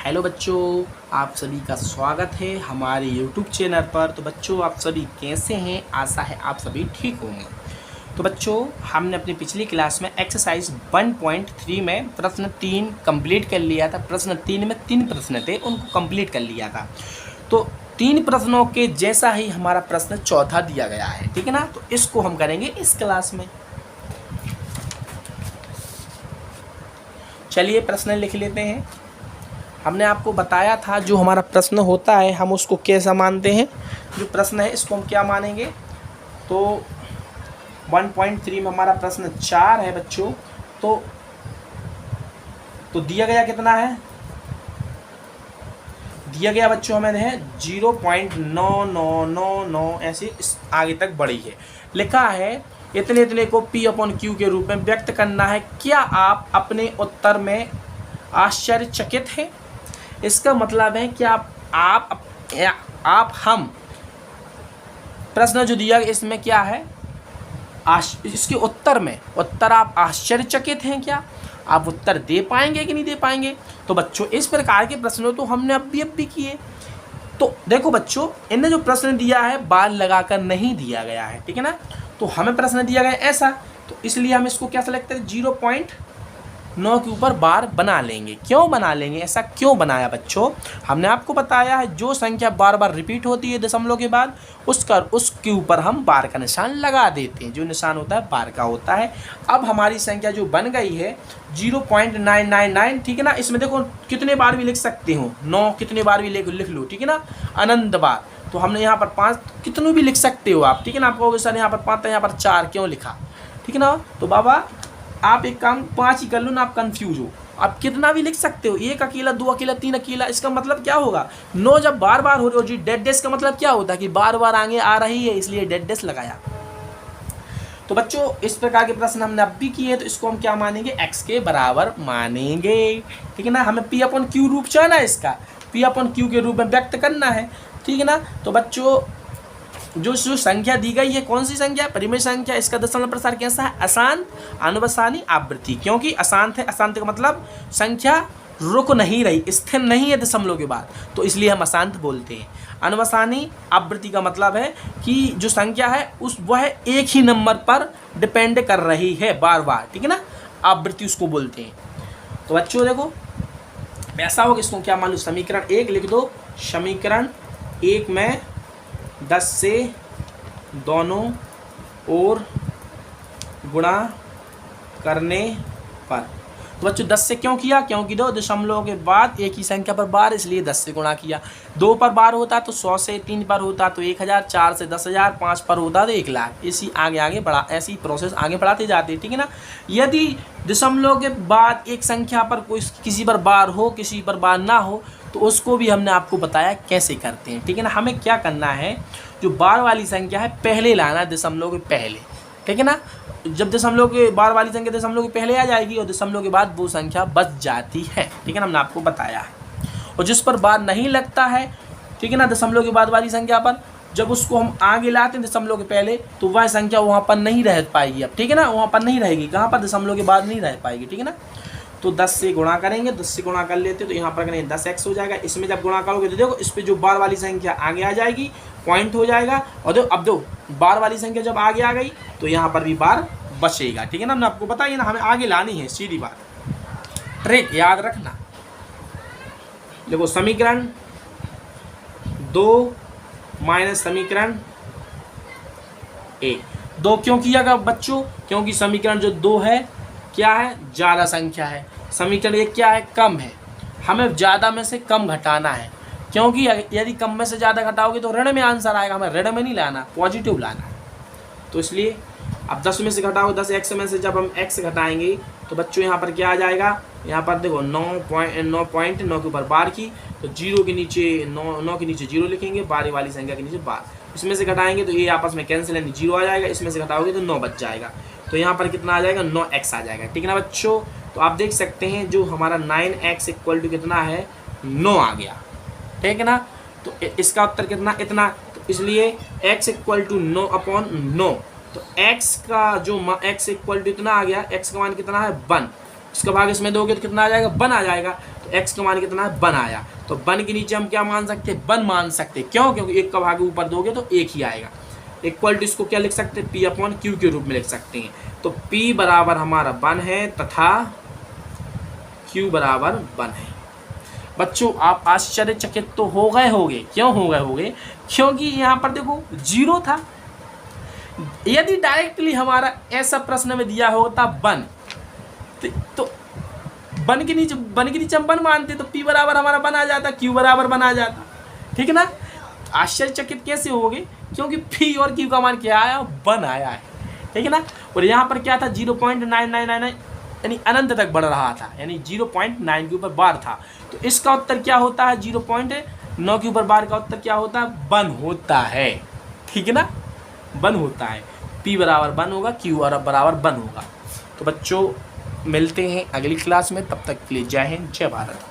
Hello बच्चों, आप सभी का स्वागत है हमारे YouTube चैनल पर। तो बच्चों, आप सभी कैसे हैं? आशा है आप सभी ठीक होंगे। तो बच्चों, हमने अपनी पिछली क्लास में एक्सरसाइज 1.3 में प्रश्न 3 कंप्लीट कर लिया था। प्रश्न 3 में 3 प्रश्न थे, उनको कंप्लीट कर लिया था। तो 3 प्रश्नों के जैसा ही हमारा प्रश्न चौथा दिया गया है, ठीक है ना। तो इसको हम करेंगे इस क्लास में। चलिए प्रश्न लिख लेते हैं। हमने आपको बताया था जो हमारा प्रश्न होता है हम उसको कैसा मानते हैं। जो प्रश्न है इसको हम क्या मानेंगे। तो 1.3 में हमारा प्रश्न 4 है बच्चों। तो दिया गया कितना है? दिया गया बच्चों हमें है 0.9999 ऐसे आगे तक बढ़ी है। लिखा है इतने इतने को P/Q के रूप में व्यक्त करना है। क्या आप अपने उत्तर में आश्चर्यचकित हैं? इसका मतलब है कि हम प्रश्न जो दिया इसमें क्या है, इसके उत्तर आप आश्चर्यचकित हैं क्या? आप उत्तर दे पाएंगे कि नहीं दे पाएंगे? तो बच्चों, इस प्रकार के प्रश्नों तो हमने अब भी किए। तो देखो बच्चों, इन्हें जो प्रश्न दिया है बार लगाकर नहीं दिया गया है, ठीक है ना। तो हमें प्रश्न दिया गया ऐसा, तो इसलिए हम इसको क्या सेलेक्ट करें, 0.9 के ऊपर बार बना लेंगे। क्यों बना लेंगे, ऐसा क्यों बनाया बच्चों? हमने आपको बताया है जो संख्या बार बार रिपीट होती है दशमलव के बाद उसके ऊपर हम बार का निशान लगा देते हैं। जो निशान होता है बार का होता है। अब हमारी संख्या जो बन गई है 0.999, ठीक है ना। इसमें देखो कितने बार भी लिख सकते हो, 9 कितने बार भी लिख लो, ठीक है ना, अनंत बार। तो हमने यहाँ पर 5 कितने भी लिख सकते हो आप, ठीक है ना। आप कहोगे सर यहाँ पर 5 था, यहाँ पर 4 क्यों लिखा, ठीक है ना। तो बाबा आप एक काम 5 ही कर लो ना, आप कंफ्यूज हो। आप कितना भी लिख सकते हो, 1 अकेला, 2 अकेला, 3 अकेला। इसका मतलब क्या होगा, 9 जब बार बार हो रही हो जी, डेड डेस का मतलब क्या होता है कि बार बार आगे आ रही है, इसलिए डेड डेस लगाया। तो बच्चों, इस प्रकार के प्रश्न हमने अब भी किए, तो इसको हम क्या मानेंगे, x के बराबर मानेंगे, ठीक है ना। हमें P/Q रूप चाहना है, इसका P/Q के रूप में व्यक्त करना है, ठीक है ना। तो बच्चों, जो संख्या दी गई है कौन सी संख्या, परिमेय संख्या। इसका दशमलव प्रसार कैसा है, अशांत, अनुवसानी, आवृत्ति। क्योंकि अशांत है, अशांत का मतलब संख्या रुक नहीं रही, स्थिर नहीं है दशमलव के बाद, तो इसलिए हम अशांत बोलते हैं। अनुवसानी आवृत्ति का मतलब है कि जो संख्या है वह एक ही नंबर पर डिपेंड कर रही है बार बार, ठीक है ना, आवृत्ति उसको बोलते हैं। तो बच्चों देखो ऐसा होगा, इसको क्या मान लो, समीकरण 1 लिख दो। समीकरण 1 में 10 से दोनों ओर गुणा करने पर। तो बच्चों 10 से क्यों किया, क्योंकि 2 दशमलव के बाद एक ही संख्या पर बार, इसलिए 10 से गुणा किया। 2 पर बार होता तो 100 से, 3 पर होता तो 1000, 4 से 10,000, 5 पर होता तो 1,00,000। इसी आगे बढ़ा, ऐसी प्रोसेस आगे बढ़ाते जाते, ठीक है ना। यदि दशमलव के बाद एक संख्या पर कोई किसी पर बार हो, किसी पर बार ना हो, तो उसको भी हमने आपको बताया कैसे करते हैं, ठीक है ना। हमें क्या करना है, जो बार वाली संख्या है पहले लाना है दशमलव के पहले, ठीक है ना। जब दशमलव के बार वाली संख्या दशमलव के पहले आ जाएगी और दशमलव के बाद वो संख्या बच जाती है, ठीक है ना, हमने आपको बताया है। और जिस पर बार नहीं लगता है, ठीक है ना, दशमलव के बाद वाली संख्या पर, जब उसको हम आगे लाते हैं दशमलव के पहले, तो वह संख्या वहाँ पर नहीं रह पाएगी अब, ठीक है ना, वहाँ पर नहीं रहेगी। कहाँ पर, दशमलव के बाद नहीं रह पाएगी, ठीक है ना। तो 10 से गुणा करेंगे, 10 से गुणा कर लेते तो यहाँ पर करेंगे 10x हो जाएगा। इसमें जब गुणा करोगे तो देखो इस पर जो बार वाली संख्या आगे आ जाएगी, पॉइंट हो जाएगा। और देखो अब दो बार वाली संख्या जब आगे आ गई तो यहाँ पर भी बार बचेगा, ठीक है ना। हमने आपको बताइए ना, हमें आगे लानी है, सीधी बात, ट्रिक याद रखना। देखो समीकरण 2 माइनस समीकरण 1, 2 क्यों किया गया बच्चों, क्योंकि समीकरण जो 2 है क्या है, ज़्यादा संख्या है। समीकरण 1 क्या है, कम है। हमें ज़्यादा में से कम घटाना है, क्योंकि यदि कम में से ज़्यादा घटाओगे तो ऋण में आंसर आएगा। हमें ऋण में नहीं लाना, पॉजिटिव लाना है। तो इसलिए अब 10 में से घटाओगे, 10x में से जब हम x घटाएंगे तो बच्चों यहाँ पर क्या आ जाएगा, यहाँ पर देखो 9.9 के ऊपर बार की, तो 0 के नीचे 9 के नीचे 0 लिखेंगे, बार वाली संख्या के नीचे बार। इसमें से घटाएंगे तो ये आपस में कैंसिल है, 0 आ जाएगा। इसमें से घटाओगे तो 9 बच जाएगा, तो यहाँ पर कितना आ जाएगा, 9x आ जाएगा, ठीक है ना बच्चों। तो आप देख सकते हैं जो हमारा 9x इक्वल टू कितना है, 9 आ गया, ठीक है ना। तो इसका उत्तर कितना, इतना। तो इसलिए x इक्वल टू 9/9, तो x का जो x इक्वल टू इतना आ गया, x का मान कितना है 1। इसका भाग इसमें दोगे तो कितना आ जाएगा, 1 आ जाएगा। तो x का मान कितना है 1 आया। तो 1 के नीचे हम क्या मान सकते हैं 1 मान सकते हैं, क्यों? क्योंकि 1 का भाग ऊपर दोगे तो 1 ही आएगा। इक्वल टू इसको क्या लिख सकते हैं P/Q के रूप में लिख सकते हैं। तो P बराबर हमारा 1 है तथा Q बराबर 1 है। बच्चों आप आश्चर्यचकित तो हो गए होगे, क्यों हो गए होगे? क्योंकि यहाँ पर देखो 0 था। यदि डायरेक्टली हमारा ऐसा प्रश्न में दिया होता 1 तो 1 के नीचे हम 1 मानते तो P बराबर हमारा 1 आ जाता, Q बराबर 1 आ जाता, ठीक है ना। आश्चर्यचकित कैसे होगे? क्योंकि P और Q का मान क्या आया 1 आया है, ठीक है ना। और यहाँ पर क्या था 0.9999 यानी अनंत तक बढ़ रहा था, यानी 0.9 के ऊपर बार था। तो इसका उत्तर क्या होता है 0.9 के ऊपर बार का उत्तर क्या होता है 1 होता है, ठीक है ना, 1 होता है। P बराबर 1 होगा, Q बराबर 1 होगा। तो बच्चों मिलते हैं अगली क्लास में, तब तक के लिए जय हिंद जय भारत।